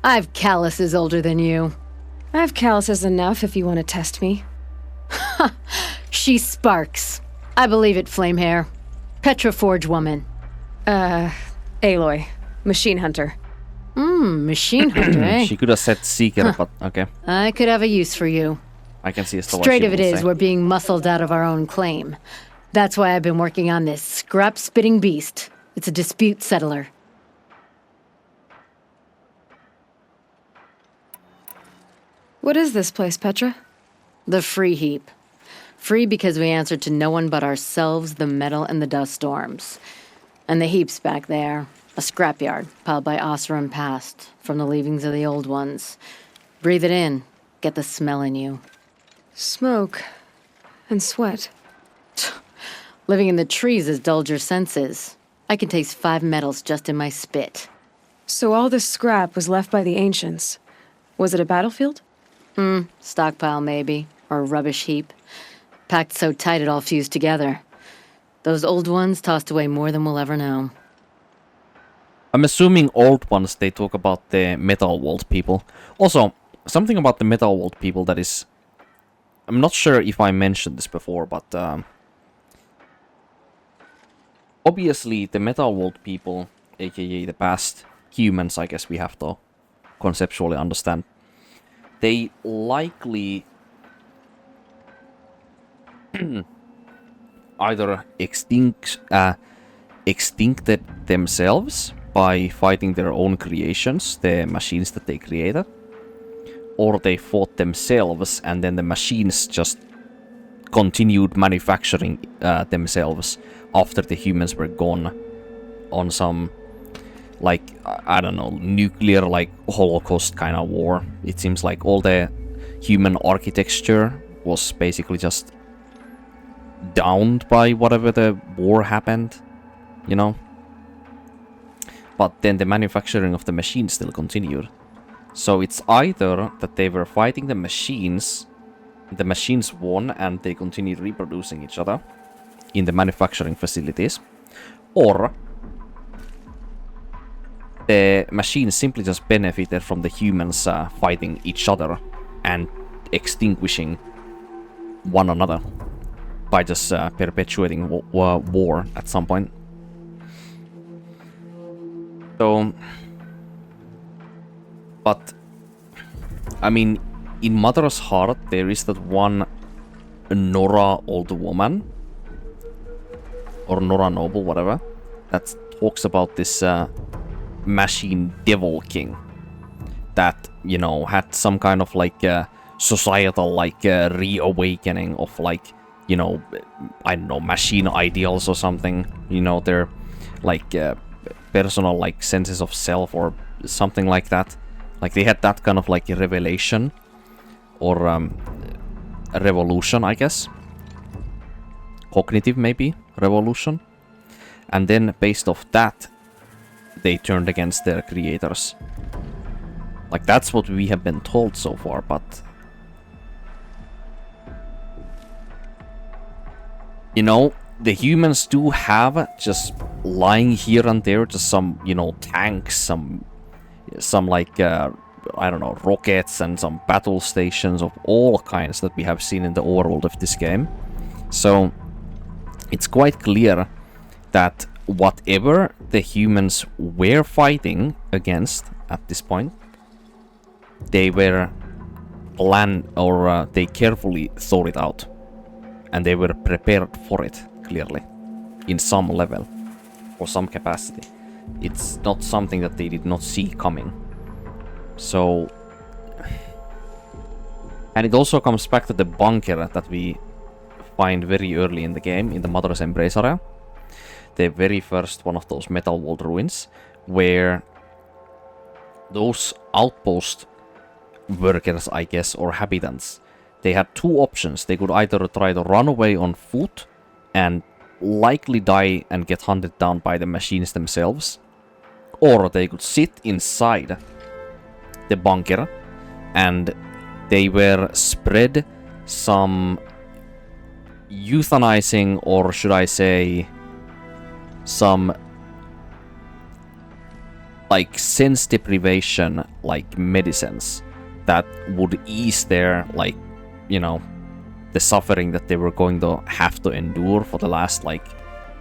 I've calluses older than you. I have calluses enough if you want to test me. She sparks. I believe it, Flamehair. Petroforge woman. Aloy. Machine hunter. Machine hunter, eh? She could have said Seeker, but okay. I could have a use for you. I can see as to what Straight she of it will is, say. we're being muscled out of our own claim. That's why I've been working on this scrap-spitting beast. It's a dispute settler. What is this place, Petra? The free heap. Free because we answer to no one but ourselves, the metal, and the dust storms. And the heap's back there. A scrapyard, piled by Oseram past, from the leavings of the old ones. Breathe it in. Get the smell in you. Smoke. And sweat. Living in the trees has dulled your senses. I can taste 5 metals just in my spit. So all this scrap was left by the ancients. Was it a battlefield? Stockpile, maybe. Or a rubbish heap. Packed so tight it all fused together. Those old ones tossed away more than we'll ever know. I'm assuming old ones, they talk about the Metal World people. Also, something about the Metal World people that is... I'm not sure if I mentioned this before, but... obviously, the Metal World people, aka the past humans, I guess we have to conceptually understand. They likely... either extincted themselves by fighting their own creations, the machines that they created, or they fought themselves and then the machines just continued manufacturing themselves after the humans were gone on some, like, I don't know, nuclear, like, Holocaust kind of war. It seems like all the human architecture was basically just downed by whatever the war happened, you know? But then the manufacturing of the machines still continued. So it's either that they were fighting the machines won and they continued reproducing each other in the manufacturing facilities, or the machines simply just benefited from the humans fighting each other and extinguishing one another by just perpetuating war at some point. So, but I mean, in Mother's Heart there is that one Nora old woman, or Nora Noble, whatever, that talks about this machine devil king that, you know, had some kind of like societal like reawakening of, like, you know, I don't know, machine ideals or something, you know, their like personal like senses of self or something like that. Like they had that kind of like a revelation or a revolution, I guess. Cognitive maybe revolution. And then based off that they turned against their creators. Like that's what we have been told so far, but you know, the humans do have just lying here and there just some, you know, tanks, some like I don't know, rockets and some battle stations of all kinds that we have seen in the overworld of this game. So it's quite clear that whatever the humans were fighting against at this point, they were planned, or they carefully thought it out. And they were prepared for it, clearly, in some level, or some capacity. It's not something that they did not see coming. So... And it also comes back to the bunker that we find very early in the game, in the Mother's Embrace area. The very first one of those Metal World ruins, where those outpost workers, I guess, or habitants, they had two options. They could either try to run away on foot and likely die and get hunted down by the machines themselves, or they could sit inside the bunker and they were spread some euthanizing, or should I say some like sense deprivation, like medicines that would ease their, like, you know, the suffering that they were going to have to endure for the last, like,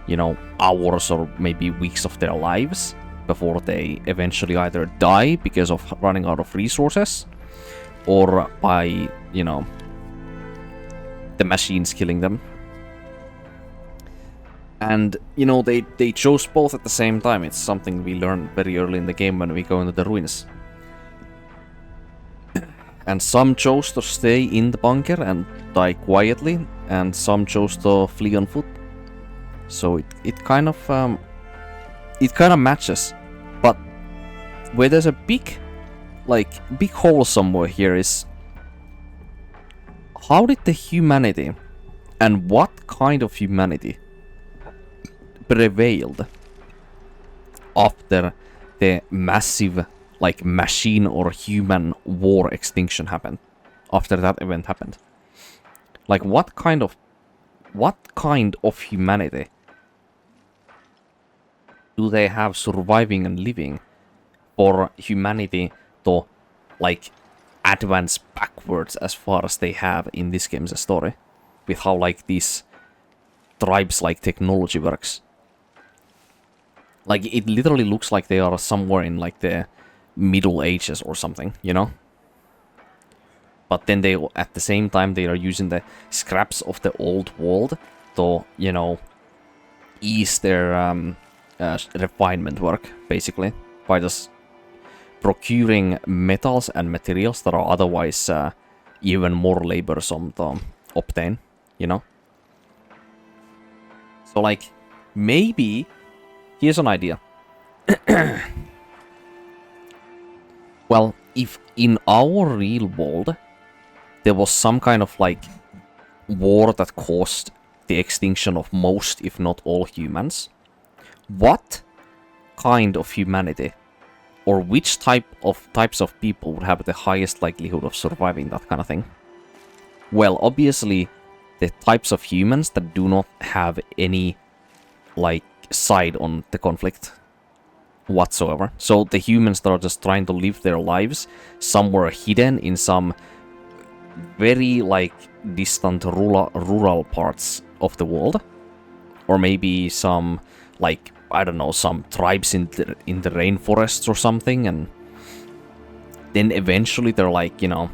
you know, hours or maybe weeks of their lives before they eventually either die because of running out of resources or by, you know, the machines killing them. And, you know, they chose both at the same time. It's something we learn very early in the game when we go into the ruins. And some chose to stay in the bunker and die quietly, and some chose to flee on foot. So it kind of matches. But where there's a big hole somewhere here is, how did the humanity, and what kind of humanity, prevailed after the massive, like, machine or human war extinction happened? After that event happened, like, what kind of humanity do they have surviving and living for humanity to, like, advance backwards as far as they have in this game's story, with how, like, these tribes, like, technology works? Like, it literally looks like they are somewhere in, like, the Middle Ages or something, you know? But then they, at the same time, they are using the scraps of the old world to, you know, ease their refinement work, basically, by just procuring metals and materials that are otherwise even more laborsome to obtain, you know? So, like, maybe... Here's an idea. Well, if in our real world there was some kind of, like, war that caused the extinction of most, if not all, humans, what kind of humanity, or which types of people would have the highest likelihood of surviving that kind of thing? Well, obviously, the types of humans that do not have any, like, side on the conflict whatsoever. So the humans that are just trying to live their lives somewhere hidden in some very, like, distant rural parts of the world, or maybe some, like, I don't know, some tribes in the rainforests or something, and then eventually they're like, you know,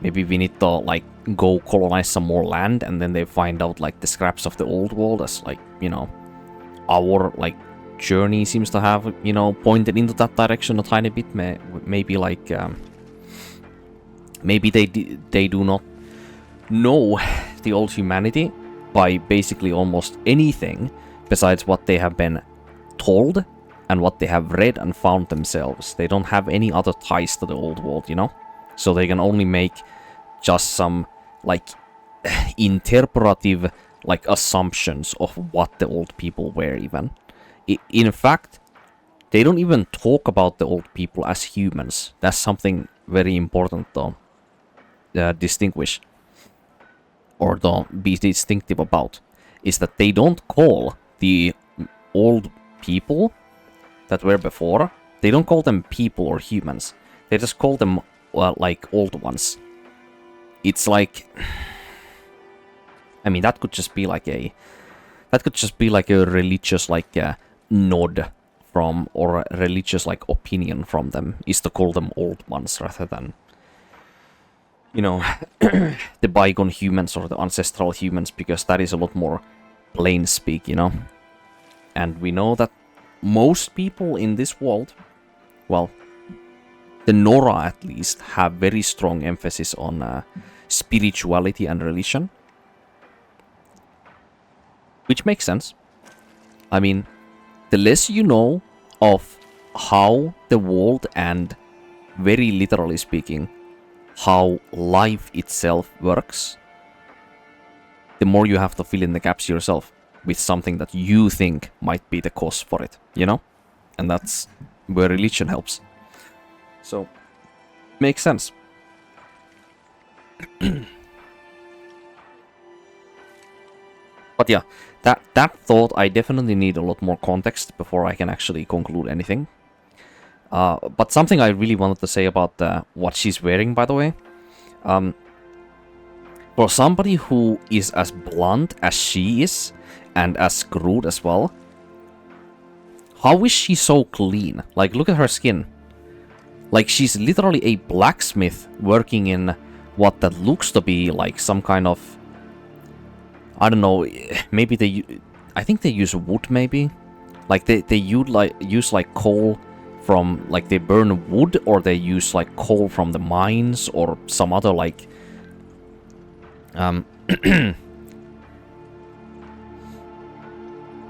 maybe we need to, like, go colonize some more land, and then they find out, like, the scraps of the old world, as, like, you know, our, like, journey seems to have, you know, pointed into that direction a tiny bit. Maybe, like, maybe they do not know the old humanity by basically almost anything besides what they have been told and what they have read and found themselves. They don't have any other ties to the old world, you know? So they can only make just some, like, interpretive, like, assumptions of what the old people were even. In fact, they don't even talk about the old people as humans. That's something very important to distinguish, or to be distinctive about, is that they don't call the old people that were before, they don't call them people or humans. They just call them, like, old ones. It's like... I mean, that could just be like a religious, like, nod from, or a religious, like, opinion from them, is to call them old ones rather than, you know, the bygone humans or the ancestral humans, because that is a lot more plain speak, you know? And we know that most people in this world, well, the Nora at least, have very strong emphasis on spirituality and religion. Which makes sense. I mean, the less you know of how the world, and very literally speaking, how life itself works, the more you have to fill in the gaps yourself with something that you think might be the cause for it, you know? And that's where religion helps. So, makes sense. But yeah, that thought, I definitely need a lot more context before I can actually conclude anything. But something I really wanted to say about what she's wearing, by the way. For somebody who is as blunt as she is, and as crude as well, how is she so clean? Like, look at her skin. Like, she's literally a blacksmith working in what that looks to be like some kind of... I don't know, maybe I think they use wood, maybe? Like, they use like coal from... Like, they burn wood, or they use like coal from the mines, or some other like...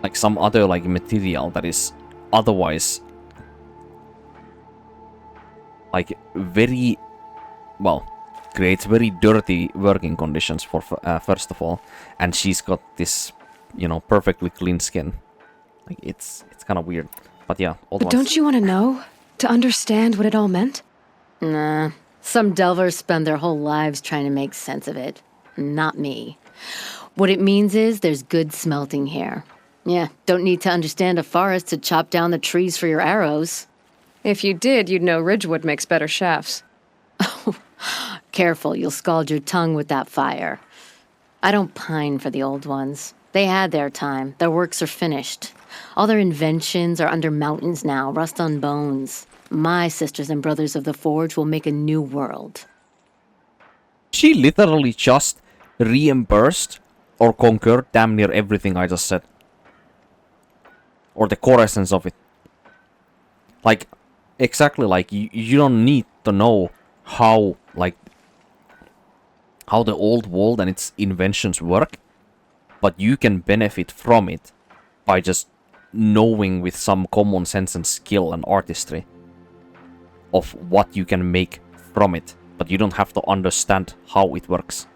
like some other like material that is otherwise like very well creates very dirty working conditions for first of all, and she's got this, you know, perfectly clean skin. Like, it's kind of weird, but yeah. But don't you want to know? To understand what it all meant? Nah. Some delvers spend their whole lives trying to make sense of it. Not me. What it means is there's good smelting here. Yeah, don't need to understand a forest to chop down the trees for your arrows. If you did, you'd know Ridgewood makes better shafts. Careful, you'll scald your tongue with that fire. I don't pine for the old ones. They had their time. Their works are finished. All their inventions are under mountains now, rust on bones. My sisters and brothers of the Forge will make a new world. She literally just reimbursed or concurred damn near everything I just said. Or the core essence of it. Like, exactly, like, you don't need to know how, like, how the old world and its inventions work, but you can benefit from it by just knowing with some common sense and skill and artistry of what you can make from it, but you don't have to understand how it works.